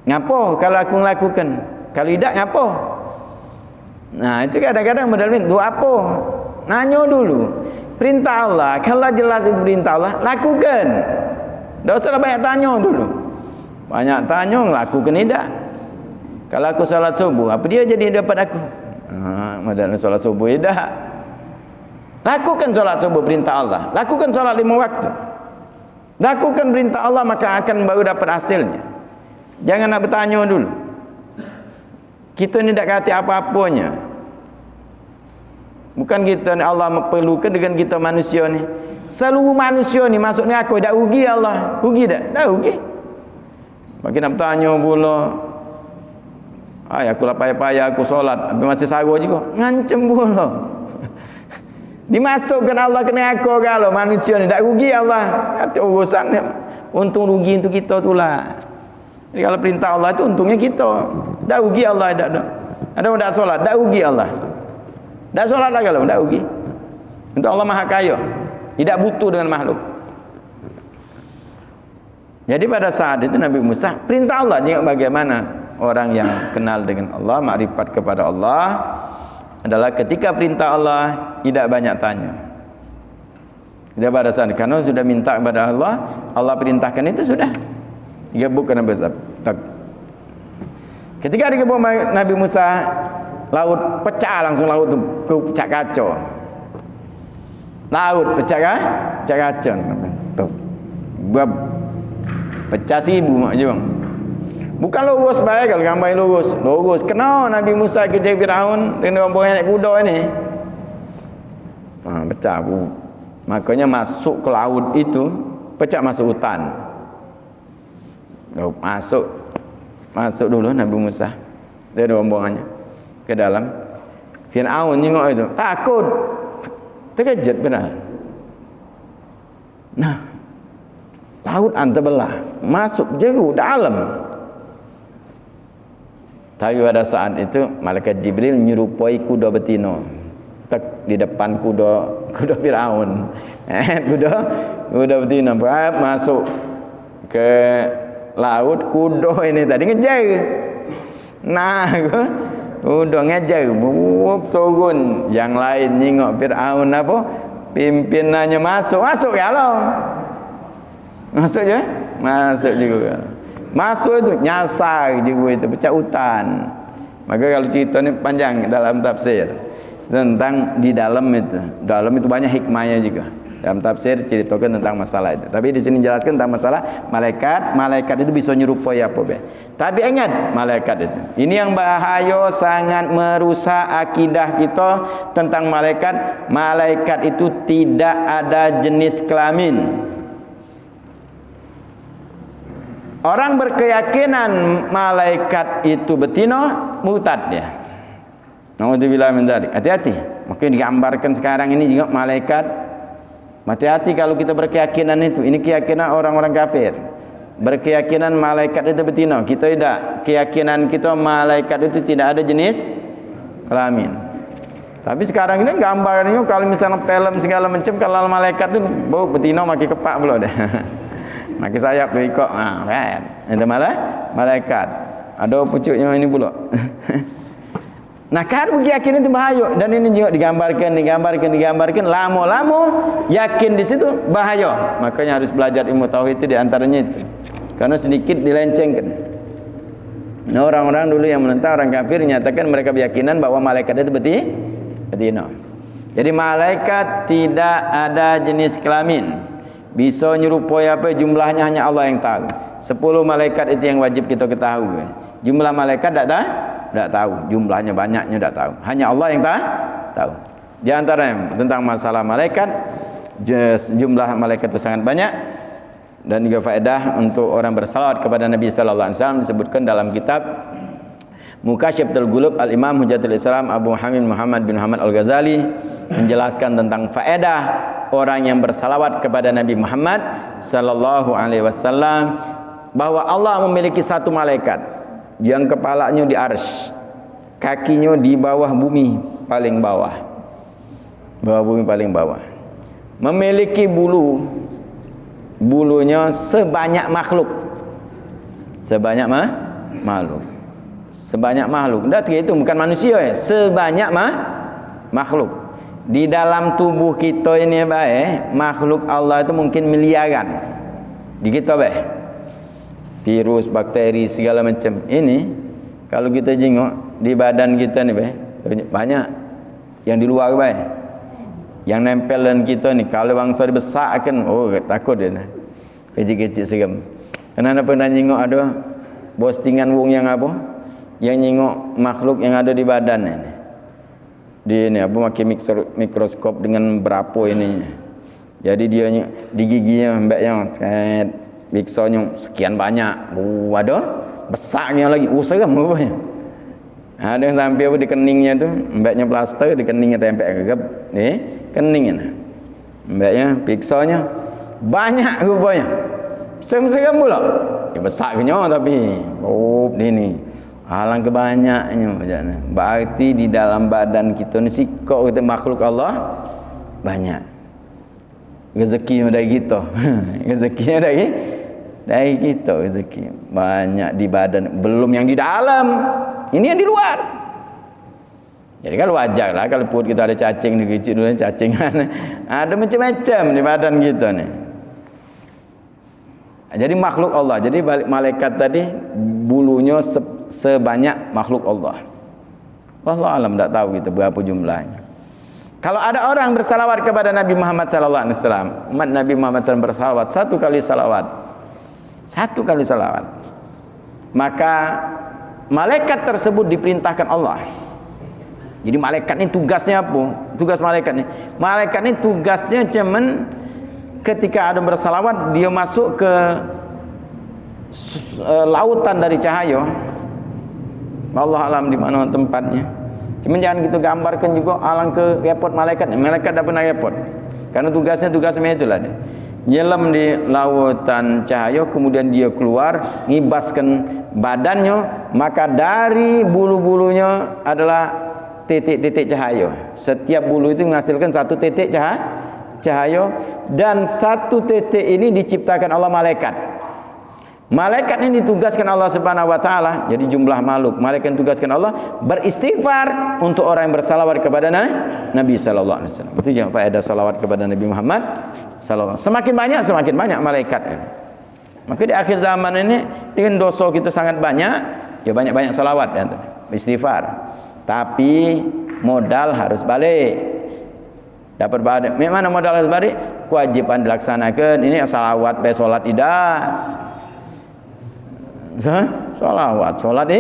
Ngapo kalau aku melakukan? Kalau tidak ngapo? Nah itu kadang-kadang benar-benar doa apa? Nanya dulu. Perintah Allah, kalau jelas itu perintah Allah, lakukan. Dah usah banyak tanya dulu. Banyak tanya lakukan tidak. Kalau aku solat subuh, apa dia jadi dapat aku? Madana solat subuh tidak. Lakukan solat subuh perintah Allah. Lakukan solat 5 waktu. Lakukan perintah Allah, maka akan baru dapat hasilnya. Jangan nak bertanya dulu. Kita ni tak kata apa-apanya. Bukan kita ni Allah perlukan dengan kita manusia ni. Seluruh manusia ni masuk ni aku dak rugi Allah. Rugi tak? Dah rugi. Makin nak bertanya pula. Aku lah payah-payah aku solat, tapi masih sarua juga. Ngancam pula. Dimasukkan Allah kena aku kalau manusia ni tak rugi Allah. Kata urusan ni untung rugi untuk kita tu lah. Jadi kalau perintah Allah tu untungnya kita. Tak rugi Allah tak ada. Ada orang tak solat, tak rugi Allah. Tak solat lah kalau tak rugi. Untuk Allah Maha Kaya. Tidak butuh dengan makhluk. Jadi pada saat itu Nabi Musa perintah Allah juga bagaimana orang yang kenal dengan Allah, makrifat kepada Allah adalah ketika perintah Allah tidak banyak tanya. Tidak pada saat karena sudah minta kepada Allah, Allah perintahkan itu sudah. Digebuk ke Nabi Musa. Ketika digebuk Nabi Musa, laut pecah langsung, laut tu pecah kacau. Laut pecah kacau. Pecah 1000 mak je bang. Bukan lurus baik kalau gambar lurus. Lurus kena Nabi Musa kejar Firaun dengan rombongan naik kuda ni. Pecah bu. Makanya masuk ke laut itu pecah masuk hutan. Masuk dulu Nabi Musa dari rombongannya ke dalam. Firaun tengok itu takut. Terkejut benar. Nah, laut antarbelah, masuk jeruk dalam. Tapi pada saat itu malaikat Jibril menyerupai kuda betina. Tek di depan kuda Firaun. Kuda betina masuk ke laut, kuda ini tadi ngejar. Nah, kuda ngejar, turun. Yang lain tengok Firaun apa? Pimpinannya masuk ya Allah. Masuk je? Masuk juga. Masuk itu nyasar juga itu pecah hutan. Maka kalau cerita ni panjang dalam tafsir tentang di dalam itu. Dalam itu banyak hikmahnya juga. Dalam tafsir ceritakan tentang masalah itu. Tapi di sini jelaskan tentang masalah malaikat. Malaikat itu bisa nyerupai apa be. Tapi ingat malaikat itu. Ini yang bahaya, sangat merusak akidah kita tentang malaikat. Malaikat itu tidak ada jenis kelamin. Orang berkeyakinan malaikat itu betina, murtad dia. Naudzubillah min dzalik. Hati-hati. Mungkin digambarkan sekarang ini juga malaikat. Hati-hati kalau kita berkeyakinan itu. Ini keyakinan orang-orang kafir. Berkeyakinan malaikat itu betina. Kita tidak. Keyakinan kita malaikat itu tidak ada jenis kelamin. Tapi sekarang ini gambarnya kalau misalnya film segala macam, kalau malaikat itu bau betina maki kepak pula dah. Maki sayap dia ikut. Kan. Itu malah malaikat. Ada pucuknya ini pula. Nah, kan keyakinan itu bahaya, dan ini juga digambarkan. Lama-lama yakin di situ bahaya. Makanya harus belajar ilmu tauhid itu, di antaranya itu. Karena sedikit dilencengkan. Nah, orang-orang dulu yang menentang, orang kafir menyatakan mereka berkeyakinan bahwa malaikat itu betina. Jadi malaikat tidak ada jenis kelamin. Bisa nyerupai apa jumlahnya hanya Allah yang tahu. 10 malaikat itu yang wajib kita ketahui. Jumlah malaikat tak tahu. Jumlahnya banyaknya tak tahu. Hanya Allah yang tahu. Di antaranya tentang masalah malaikat, jumlah malaikat itu sangat banyak. Dan juga faedah untuk orang bersalawat kepada Nabi sallallahu alaihi wasallam disebutkan dalam kitab Mukasyifatul Qulub Al-Imam Hujjatul Islam Abu Hamid Muhammad bin Muhammad Al-Ghazali menjelaskan tentang faedah orang yang bersalawat kepada Nabi Muhammad sallallahu alaihi wasallam, bahwa Allah memiliki satu malaikat yang kepalanya di arsy, kakinya di bawah bumi paling bawah. Bawah bumi paling bawah. Memiliki bulunya sebanyak makhluk. Sebanyak makhluk. Sebanyak makhluk. Dah itu bukan manusia ya. Sebanyak makhluk. Di dalam tubuh kita ini makhluk Allah itu mungkin miliaran. di kita virus, bakteri, segala macam. Ini kalau kita jengok di badan kita ni banyak yang di luar yang nempel dan kita ni. Kalau bangsa dibesarkan, takut dia nah. Kecil-kecil segam. Kerana pernah jengok ada postingan wong yang apa? Yang jengok makhluk yang ada di badan ni. Dia ni apa pakai mikroskop dengan berapa ini. Jadi dia di giginya mbaknya biksanya sekian banyak. Ada besarnya lagi. Seram rupanya. Ada yang sampai apa di keningnya tu, mbaknya plaster di keningnya tempel gegap. Ni keningnya. Mbaknya biksanya banyak rupanya. Seram-seram pula. Ya besar kenyo tapi ni alangkah banyaknya. Berarti di dalam badan kita ni sikok kita makhluk Allah banyak. Rezeki dari kita. Rezekinya dari kita rezeki. Banyak di badan, belum yang di dalam. Ini yang di luar. Jadi kan wajarlah kalau perut kita ada cacing ni kecil dulu cacingan. Ada macam-macam di badan kita ni. Jadi makhluk Allah. Jadi malaikat tadi bulunya sebanyak makhluk Allah. Wallahu alam, tak tahu kita berapa jumlahnya. Kalau ada orang bersalawat kepada Nabi Muhammad sallallahu alaihi wasallam, umat Nabi Muhammad sallallahu bersalawat satu kali salawat, maka malaikat tersebut diperintahkan Allah. Jadi malaikat ni tugasnya apa? Tugas malaikat ni. Malaikat ni tugasnya cuman ketika ada bersalawat dia masuk ke lautan dari cahaya. Allah alam di mana tempatnya. Cuma jangan kita gambarkan juga alang ke airport malaikat. Malaikat dah pernah airport. Karena tugasnya itulah dia. Nyelam di lautan cahaya, kemudian dia keluar ngibaskan badannya, maka dari bulu-bulunya adalah titik-titik cahaya. Setiap bulu itu menghasilkan satu titik cahaya, dan satu titik ini diciptakan Allah malaikat. Malaikat ini ditugaskan Allah Subhanahu wa taala. Jadi jumlah makhluk, malaikat ditugaskan Allah beristighfar untuk orang yang bersalawat kepada Nabi sallallahu alaihi wasallam. Itu jangan faedah salawat kepada Nabi Muhammad sallallahu alaihi wasallam. Semakin banyak malaikat. Maka di akhir zaman ini dengan dosa kita sangat banyak, ya banyak-banyak salawat ya, istighfar. Tapi modal harus balik. Dapat balik. Mana modal harus balik? Kewajiban dilaksanakan. Ini salawat, salat tidak. Solat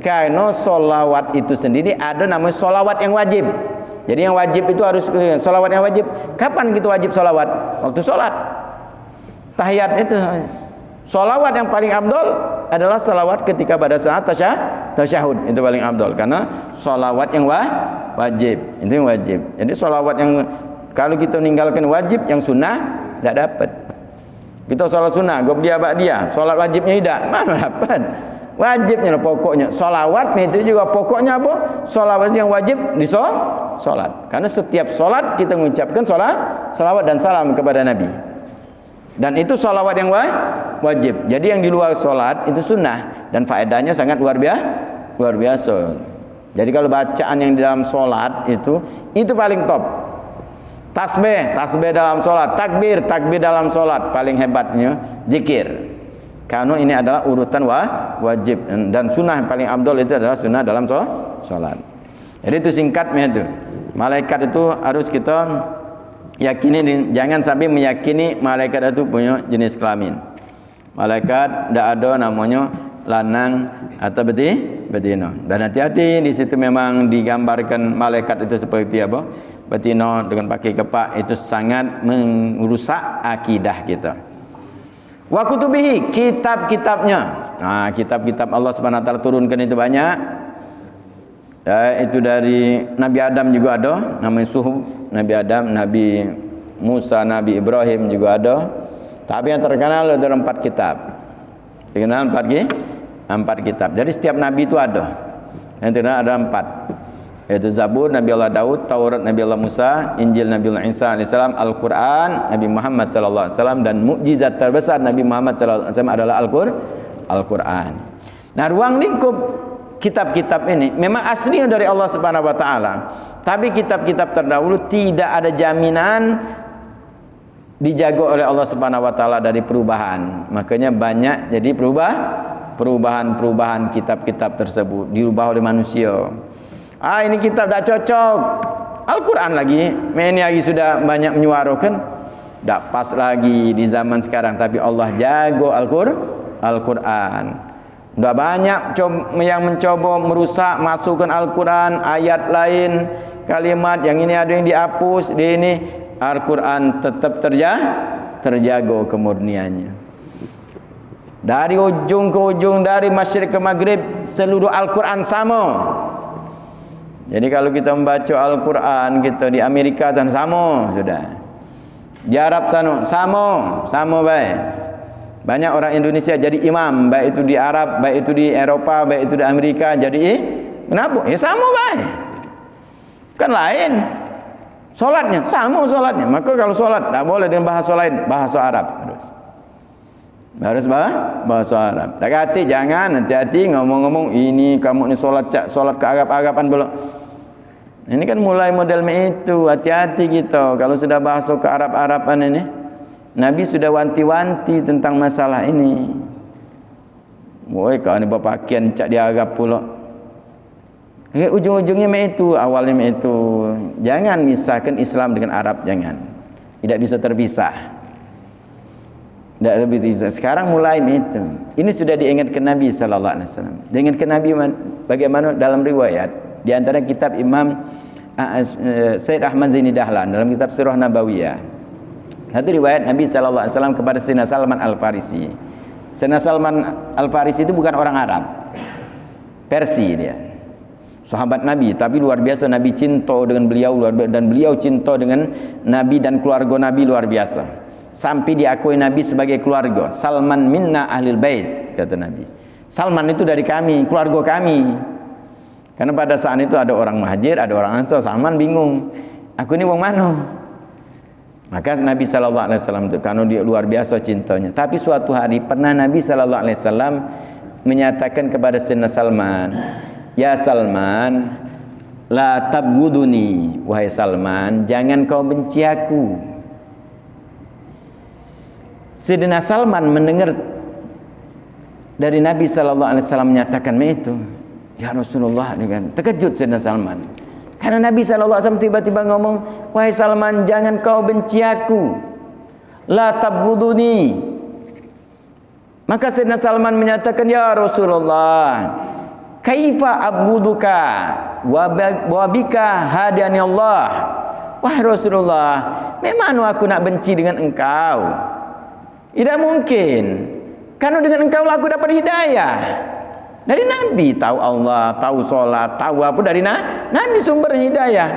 karena solawat itu sendiri ada namanya solawat yang wajib. Jadi yang wajib itu harus solawat yang wajib. Kapan kita wajib solawat? Waktu solat. Tahiyat itu. Solawat yang paling abdol adalah solawat ketika pada saat tasyahud. Itu paling abdol karena solawat yang wajib. Itu yang wajib. Jadi solawat yang kalau kita meninggalkan wajib, yang sunnah tidak dapat. Kita solat sunnah, dia solat wajibnya tidak, mana dapat? Wajibnya pokoknya. Solawat itu juga pokoknya apa? Solawat yang wajib di solat. Karena setiap solat kita mengucapkan solawat dan salam kepada Nabi. Dan itu solawat yang wajib. Jadi yang di luar solat itu sunnah dan faedahnya sangat luar biasa. Jadi kalau bacaan yang di dalam solat itu paling top. Tasbih dalam solat, takbir dalam solat, paling hebatnya zikir. Karena ini adalah urutan wajib, dan sunnah yang paling abdul itu adalah sunnah dalam solat. Jadi itu singkatnya itu. Malaikat itu harus kita yakini, jangan sampai meyakini malaikat itu punya jenis kelamin. Malaikat tidak ada namanya lanang atau betina. Dan hati-hati di situ memang digambarkan malaikat itu seperti apa? Betina dengan pakai kepak, itu sangat merusak akidah kita. Wa kutubihi, kitab-kitabnya. Nah, kitab-kitab Allah Subhanahu wa taala turunkan itu banyak. Itu dari Nabi Adam juga ada, namanya Suhuf Nabi Adam, Nabi Musa, Nabi Ibrahim juga ada. Tapi yang terkenal ada 4 kitab. Terkenal 4 kitab. Jadi setiap nabi itu ada. Yang terkenal ada 4. Yaitu Zabur Nabi Allah Daud, Taurat Nabi Allah Musa, Injil Nabi Allah Isa alaihissalam, Al-Quran Nabi Muhammad sallallahu alaihi wasallam, dan mukjizat terbesar Nabi Muhammad sallallahu alaihi wasallam adalah Al-Quran. Nah, ruang lingkup kitab-kitab ini memang aslinya dari Allah Subhanahu wa taala. Tapi kitab-kitab terdahulu tidak ada jaminan dijaga oleh Allah Subhanahu wa taala dari perubahan. Makanya banyak jadi perubahan kitab-kitab tersebut dirubah oleh manusia. Ini kitab tak cocok. Al-Quran lagi, ini hari sudah banyak menyuarakan, tak pas lagi di zaman sekarang. Tapi Allah jaga Al-Quran. Dah banyak yang mencoba merusak, masukkan Al-Quran, ayat lain, kalimat yang ini ada yang dihapus, di ini Al-Quran tetap terjaga kemurniannya. Dari ujung ke ujung, dari masyriq ke maghrib, seluruh Al-Quran sama. Jadi kalau kita membaca Al-Quran kita di Amerika sana sama sudah. Di Arab sana sama baik. Banyak orang Indonesia jadi imam, baik itu di Arab, baik itu di Eropa, baik itu di Amerika, jadi kenapa? Ya sama baik. Kan lain. Solatnya sama solatnya. Maka kalau solat tak boleh dengan bahasa lain, bahasa Arab harus bahasa Arab. Tak hati jangan hati-hati ngomong-ngomong ini kamu ni solat ke Arab-Araban pula. Ini kan mulai model itu, hati-hati kita kalau sudah bahasa ke Arab-Araban ini. Nabi sudah wanti-wanti tentang masalah ini. Woi, kau ni berpakaian cak di Arab pula. Ujung-ujungnya itu, awalnya itu. Jangan misahkan Islam dengan Arab, jangan. Tidak bisa terpisah. Tidak lebih bisa. Sekarang mulai itu. Ini sudah diingatkan Nabi sallallahu alaihi wasallam. Diingatkan Nabi bagaimana dalam riwayat di antara kitab Imam Said Ahmad Zaini Dahlan dalam kitab Sirah Nabawiyah. Satu riwayat Nabi sallallahu alaihi wasallam kepada Sayyidina Salman Al-Farisi. Sayyidina Salman Al-Farisi itu bukan orang Arab. Persia dia. Sahabat Nabi, tapi luar biasa Nabi cinta dengan beliau dan beliau cinta dengan Nabi dan keluarga Nabi luar biasa. Sampai diakui Nabi sebagai keluarga. Salman minna ahlil bait, kata Nabi. Salman itu dari kami, keluarga kami. Karena pada saat itu ada orang Muhajir, ada orang Ansar. Salman bingung, aku ini wong mana? Maka Nabi sallallahu alaihi wasallam itu karena dia luar biasa cintanya. Tapi suatu hari pernah Nabi sallallahu alaihi wasallam menyatakan kepada Sayyidina Salman, "Ya Salman, la tabghuduni, wahai Salman, jangan kau benci aku." Sayyidina Salman mendengar dari Nabi sallallahu alaihi wasallam menyatakan itu, ya Rasulullah, dengan terkejut Sayyidina Salman. Karena Nabi sallallahu alaihi wasallam tiba-tiba ngomong, "Wahai Salman, jangan kau benci aku. La tabghuduni." Maka Sayyidina Salman menyatakan, "Ya Rasulullah, kaifa abghuduka wa bika hadani Allah." Wahai Rasulullah, memang aku nak benci dengan engkau? Tidak mungkin. Karena dengan engkau lah aku dapat hidayah. Dari Nabi tahu Allah, tahu solat, tahu apa dari Nabi sumber hidayah.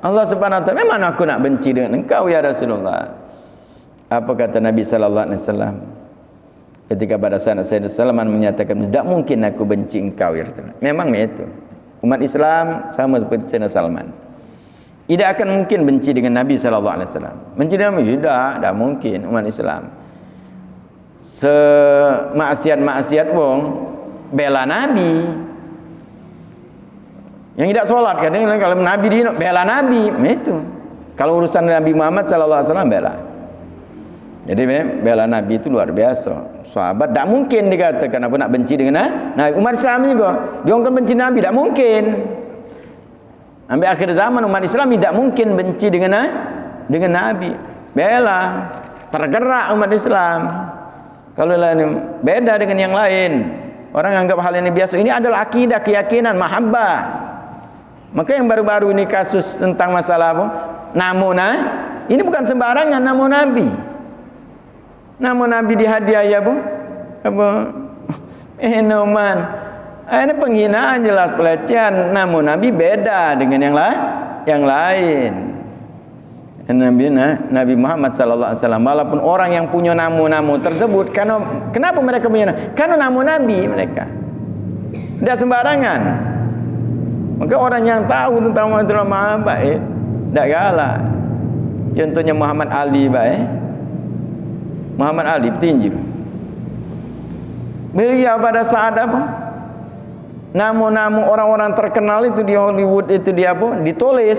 Allah Subhanahu wa taala, memang aku nak benci dengan engkau ya Rasulullah. Apa kata Nabi sallallahu alaihi wasallam? Ketika pada saat Sayyidina Salman menyatakan, tidak mungkin aku benci engkau ya Rasulullah. Memang itu. Umat Islam sama seperti Sayyidina Salman. Tidak akan mungkin benci dengan Nabi sallallahu alaihi wasallam. Benci dengan Nabi tidak mungkin umat Islam. Semaksiat-maksiat wong bela Nabi. Yang tidak sholat kadang kalau Nabi dia bela Nabi, itu. Kalau urusan Nabi Muhammad sallallahu alaihi wasallam bela. Jadi bela Nabi itu luar biasa. Sahabat tak mungkin dikatakan apa nak benci dengan Nabi. Umat Islam juga dia akan benci Nabi, tak mungkin. Sampai akhir zaman umat Islam tidak mungkin benci dengan Nabi. Bela, tergerak umat Islam. Kalau lain beda dengan yang lain. Orang anggap hal ini biasa. Ini adalah akidah, keyakinan, mahabbah. Maka yang baru-baru ini kasus tentang masalah apa? Ini bukan sembarangan nama Nabi. Nama Nabi dihadiahi apa? Minuman. Ini penghinaan jelas, pelecehan. Nama Nabi beda dengan yang lain. Nabi Muhammad sallallahu alaihi wasallam, walaupun orang yang punya nama tersebut, kenapa mereka punya nama? Karena nama Nabi mereka. Tidak sembarangan. Maka orang yang tahu tentang Muhammad baik, tidak galak. Contohnya Muhammad Ali baik. Muhammad Ali petinju. Beliau pada saat apa? Nama-nama orang-orang terkenal itu di Hollywood itu dia apa? Ditulis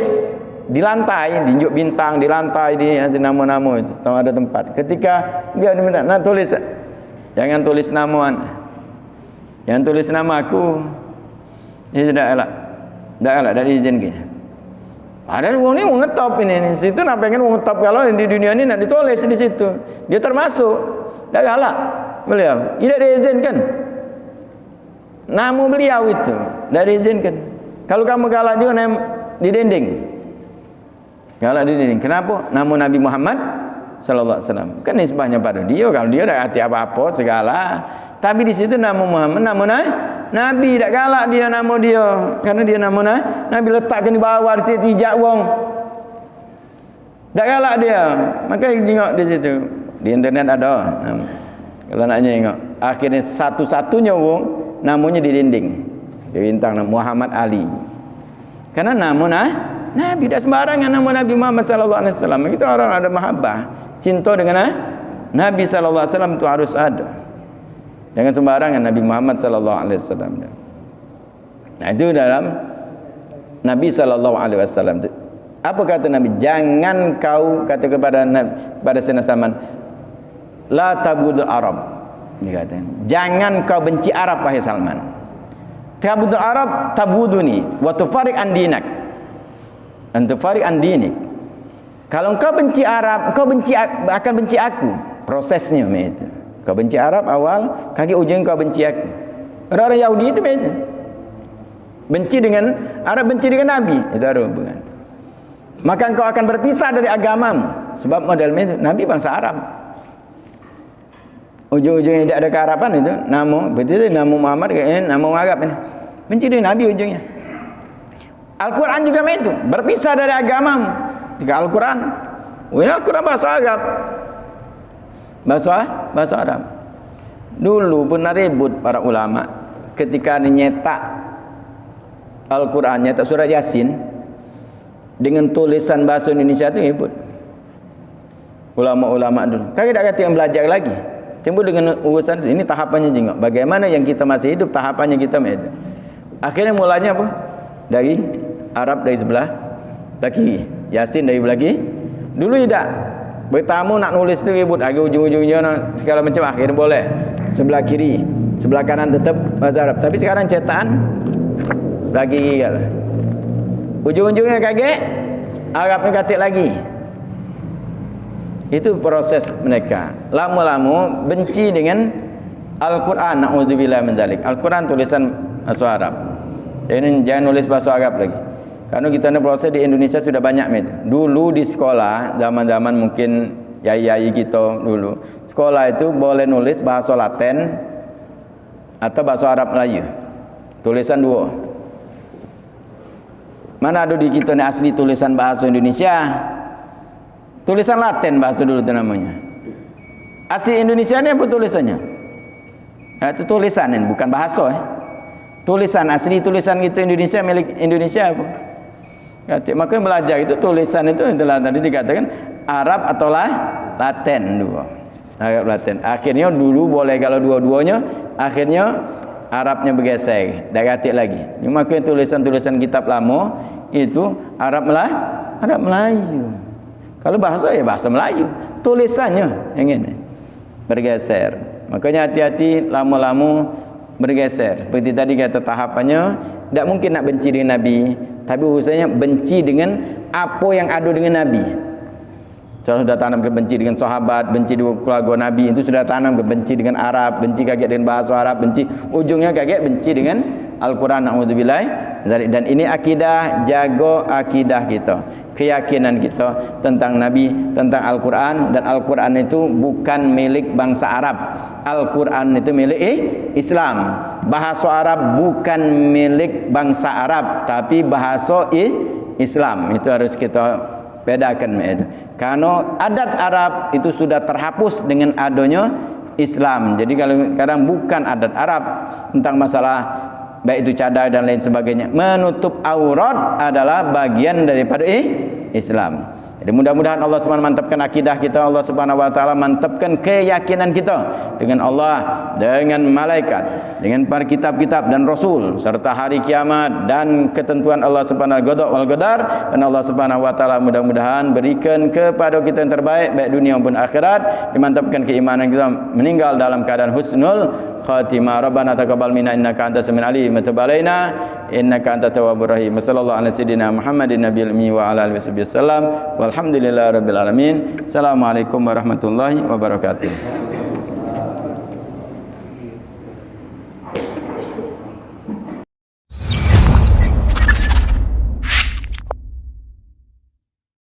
di lantai, diunjuk bintang di lantai di nama-nama itu. Tahu ada tempat. Ketika dia diminta nak tulis, jangan tulis nama, jangan tulis nama aku. Dia tidak elak, tidak diizinkan. Padahal orang ni orang ngetop ini. Situ nak pengen orang ngetop kalau di dunia ni nak ditulis di situ. Dia termasuk. Tak galak beliau. Tidak diizinkan. Nama beliau itu tidak diizinkan. Kalau kamu galak juga di dinding. Galak di dinding. Kenapa? Nama Nabi Muhammad sallallahu alaihi wasallam. Kan nisbahnya pada dia. Kalau dia tak hati apa-apa segala. Tapi di situ nama Muhammad, nama Nabi, tak galak dia nama dia. Karena dia nama Nabi letakkan di bawah di situ hijab wong. Tak galak dia. Maka tengok di situ. Di internet ada. Kalau nak tengok. Akhirnya satu-satunya wong namanya di dinding. Dia bintang Muhammad Ali. Karena nama Nabi tak sembarangan nama Nabi Muhammad sallallahu alaihi wasallam. Kita orang ada mahabbah, cinta dengan Nabi sallallahu alaihi wasallam itu harus ada. Jangan sembarangan Nabi Muhammad sallallahu alaihi wasallam. Nah, itu dalam Nabi sallallahu alaihi wasallam. Apa kata Nabi? Jangan kau kata kepada Sayyidina Salman, la tabudul Arab. Dia kata, jangan kau benci Arab wahai Salman. Tabudul Arab tabuduni wa tufariq an dinak. Antufariq an dinik. Kalau kau benci Arab, kau akan benci aku. Prosesnya itu. Kau benci Arab awal, kaki ujung kau benci aku. Orang-orang Yahudi itu begitu. Benci dengan Arab, benci dengan Nabi. Itu ada hubungan. Maka engkau akan berpisah dari agamamu. Sebab modelnya itu Nabi bangsa Arab. Ujung-ujungnya tidak ada kearapan itu. Betul nama Muhammad ini nama Arab ini. Benci dengan Nabi ujungnya. Al-Quran juga begitu. Berpisah dari agamamu. Jika Al-Quran, Al-Quran bahasa Arab. Bahasa Arab. Dulu pernah ribut para ulama ketika nyetak Al-Quran, nyetak surat Yasin dengan tulisan bahasa Indonesia itu ribut. Ulama-ulama dulu. Kami tak kata yang belajar lagi. Timbul dengan urusan ini tahapannya juga. Bagaimana yang kita masih hidup tahapannya kita itu. Akhirnya mulanya apa? Dari Arab dari sebelah kiri, Yasin dari sebelah kiri. Dulu tidak. Bertamu nak nulis tu ribut, agak ujung-ujungnya segala macam, akhirnya boleh sebelah kiri, sebelah kanan tetap bahasa Arab. Tapi sekarang cetakan lagi ujung-ujungnya kaget, Arabnya katik lagi. Itu proses mereka. Lama-lama benci dengan Al-Quran. Na'udzubillah min dzalik. Al-Quran tulisan bahasa Arab. Jadi jangan nulis bahasa Arab lagi. Karena kita ni proses di Indonesia sudah banyak itu. Dulu di sekolah, zaman-zaman mungkin yai-yai kita dulu, sekolah itu boleh nulis bahasa Latin atau bahasa Arab Melayu. Tulisan dua. Mana ada di kita ni asli tulisan bahasa Indonesia? Tulisan Latin bahasa dulu itu namanya. Asli Indonesia ni apa tulisannya? Itu tulisan ini, bukan bahasa. Tulisan asli tulisan kita Indonesia milik Indonesia apa? Maka belajar itu tulisan itu itulah tadi dikatakan Arab atau Latin dua. Arab Latin. Akhirnya dulu boleh kalau dua-duanya, akhirnya Arabnya bergeser, dah katik lagi. Maka tulisan-tulisan kitab lama itu Arab Melayu. Kalau bahasa ya bahasa Melayu. Tulisannya yang ini bergeser. Makanya hati-hati lama-lama bergeser. Seperti tadi kata tahapannya, tidak mungkin nak benci dengan Nabi, tapi urusannya benci dengan apa yang ada dengan Nabi. Kalau sudah tanam kebenci dengan sahabat, benci dengan keluarga Nabi, itu sudah tanam kebenci dengan Arab, benci kaget dengan bahasa Arab, benci ujungnya kaget benci dengan Al-Quran. Na'udzubillah. Dan ini akidah, jaga akidah kita, keyakinan kita tentang Nabi, tentang Al-Quran. Dan Al-Quran itu bukan milik bangsa Arab. Al-Quran itu milik Islam. Bahasa Arab bukan milik bangsa Arab, tapi bahasa Islam. Itu harus kita bedakan itu. Karena adat Arab itu sudah terhapus dengan adanya Islam. Jadi kalau sekarang bukan adat Arab tentang masalah baik itu cadar dan lain sebagainya. Menutup aurat adalah bagian daripada Islam. Jadi mudah-mudahan Allah Subhanahu mantapkan akidah kita, Allah Subhanahu wa taala mantapkan keyakinan kita dengan Allah, dengan malaikat, dengan para kitab-kitab dan rasul serta hari kiamat dan ketentuan Allah Subhanahu wal qadar. Dan Allah Subhanahu wa taala mudah-mudahan berikan kepada kita yang terbaik baik dunia maupun akhirat, dimantapkan keimanan kita, meninggal dalam keadaan husnul khatimah. Rabbana taqabbal minna innaka antas samiul alim wa tub alaina innaka antat tawwabur rahim. Sallallahu ala sayidina Muhammadin nabiyil ummi wa ala alihi wasallam. Walhamdulillahirabbil alamin. Assalamualaikum warahmatullahi wabarakatuh.